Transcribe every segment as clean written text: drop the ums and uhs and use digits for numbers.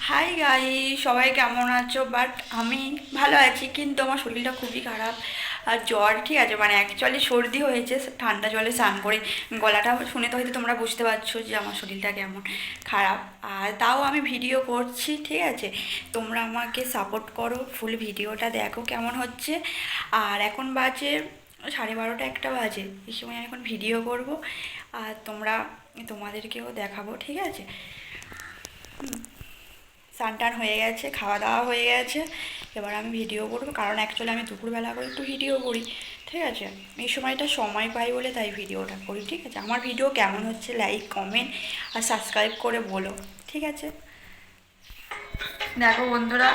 High গাই, সবাই কেমন আছো? বাট আমি ভালো আছি, কিন্তু আমার শরীরটা খুবই খারাপ। আর জ্বর, ঠিক আছে, মানে অ্যাকচুয়ালি সর্দি হয়েছে ঠান্ডা জলে স্নান করে। গলাটা শুনে তো হয়তো তোমরা বুঝতে পারছো যে আমার শরীরটা কেমন খারাপ। আর তাও আমি ভিডিও করছি, ঠিক আছে। তোমরা আমাকে সাপোর্ট করো, ফুল ভিডিওটা দেখো কেমন হচ্ছে। আর এখন বাজে 12:30 একটা বাজে, এই সময় আমি এখন ভিডিও করব। আর তোমাদেরকেও দেখাবো, ঠিক আছে। স্নান টান হয়ে গেছে, খাওয়া দাওয়া হয়ে গেছে। এবার আমি ভিডিও করবো, কারণ অ্যাকচুয়ালি আমি দুপুরবেলা করে একটু ভিডিও করি, ঠিক আছে। এই সময়টা সময় পাই বলে তাই ভিডিওটা করি, ঠিক আছে। আমার ভিডিও কেমন হচ্ছে লাইক কমেন্ট আর সাবস্ক্রাইব করে বলো, ঠিক আছে। দেখো বন্ধুরা,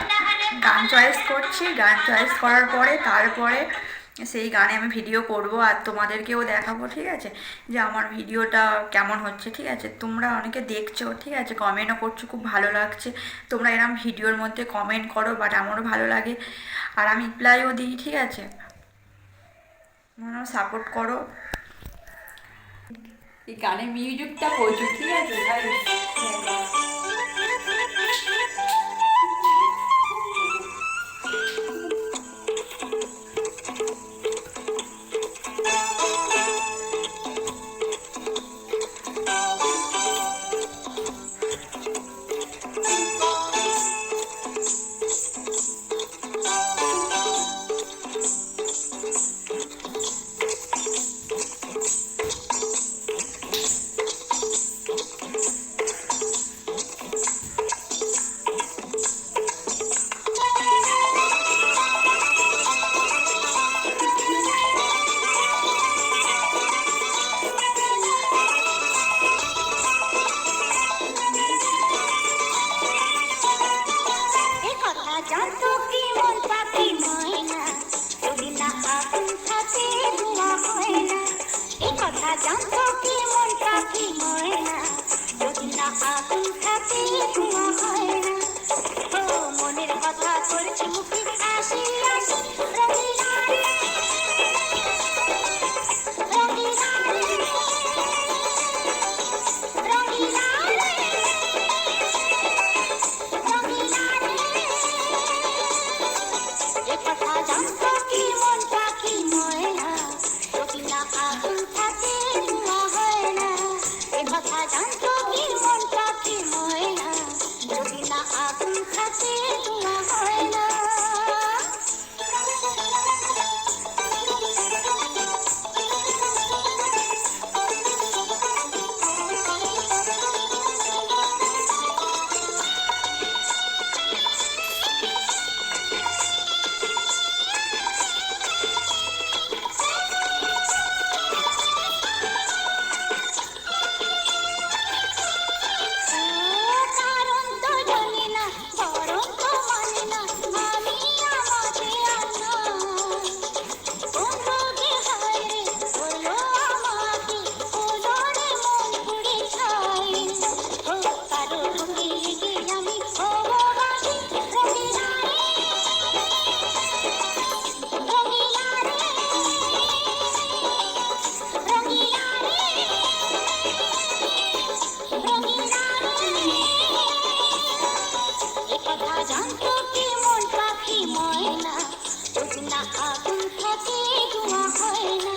গান চয়েস করছি, গান চয়েস করার পরে তারপরে সেই গানে আমি ভিডিও করব আর তোমাদেরকেও দেখাবো, ঠিক আছে, যে আমার ভিডিওটা কেমন হচ্ছে, ঠিক আছে। তোমরা অনেকে দেখছো, ঠিক আছে, কমেন্টও করছো, খুব ভালো লাগছে। তোমরা এরম ভিডিওর মধ্যে কমেন্ট করো, বাট আমারও ভালো লাগে আর আমি রিপ্লাইও দিই, ঠিক আছে। সাপোর্ট করো। এই গানের মিউজিকটা প্রচুর, ঠিক আছে ভাই। জানতো কি মন পাখি ময়না, যদি না আগুন থাকে ধোঁয়া হয় না। এ কথা জানতো কি মন পাখি ময়না, যদি না আগুন থাকে ধোঁয়া হয় না। ও মনের কথা করছি মুখে আসি আসি, রঙিলা রে, রঙিলা রে, রঙিলা রে, রঙিলা রে। কথা জানতো কি মন পাখি ময়না, যদি না আগুন থাকে ধোঁয়া হয় না। এ কথা জানতো কি মন পাখি ময়না, যদি না আগুন থাকে ধোঁয়া হয় না। কারণ তো জানি না, বরং তো মানে না, আমি আমাকে আনা বন্ধুকে হায় রে, বললো আমাকে, বললো রে মন পুড়ে ছাই। ও কারো ঢুকে লেগে আমি হবো বাকি, রঙিলা রে, রঙিলা রে, রঙিলা রে, রঙিলা রে। এ কথা জানতো কি মন পাখি ময়না, যদি না আগুন থাকে ধোঁয়া হয় না।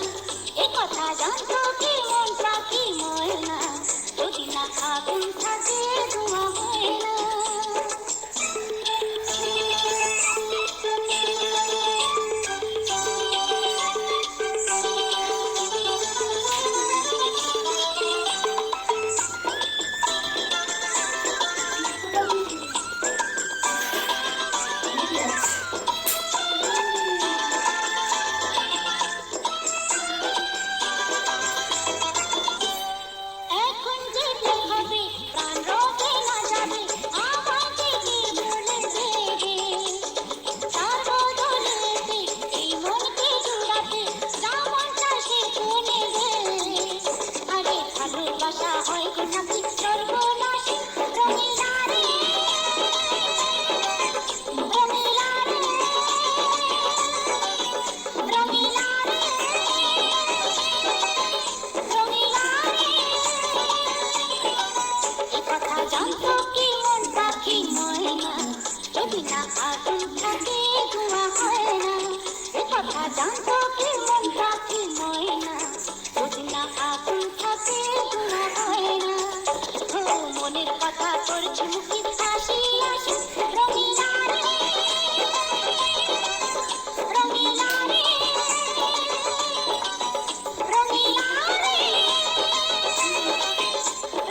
এ কথা জানতো কি মন পাখি ময়না, যদি না আগুন থাকে ধোঁয়া হয় না। এখন যেতে হবে প্রাণ রবে না যদি না আগুন থাকে ধোঁয়া হয় না এ কথা জানতো কি মনটা কি ময়না যদি না আগুন থাকে ধোঁয়া হয় না ও মনের কথা করছি মুখে হাসি আসি রঙিলা রে রঙিলা রে রঙিলা রে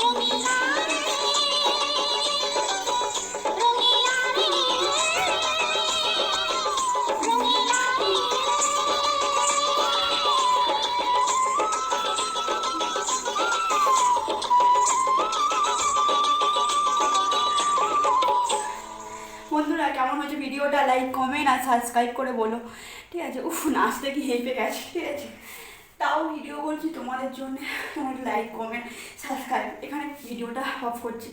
রঙিলা রে রঙিলা রে রঙিলা রে বন্ধুরা কেমন হয়েছে ভিডিওটা, লাইক কমেন্ট আর সাবস্ক্রাইব করে বলো, ঠিক আছে। উফ, নাচতে কি হেঁপে গেছে, ঠিক আছে। তাও ভিডিও বলছি তোমাদের জন্য, তোমার লাইক কমেন্ট সাবস্ক্রাইব। এখানে ভিডিওটা অফ করছি,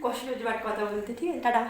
কষ্ট হচ্ছে বাট কথা বলতে, ঠিক আছে। টাটা।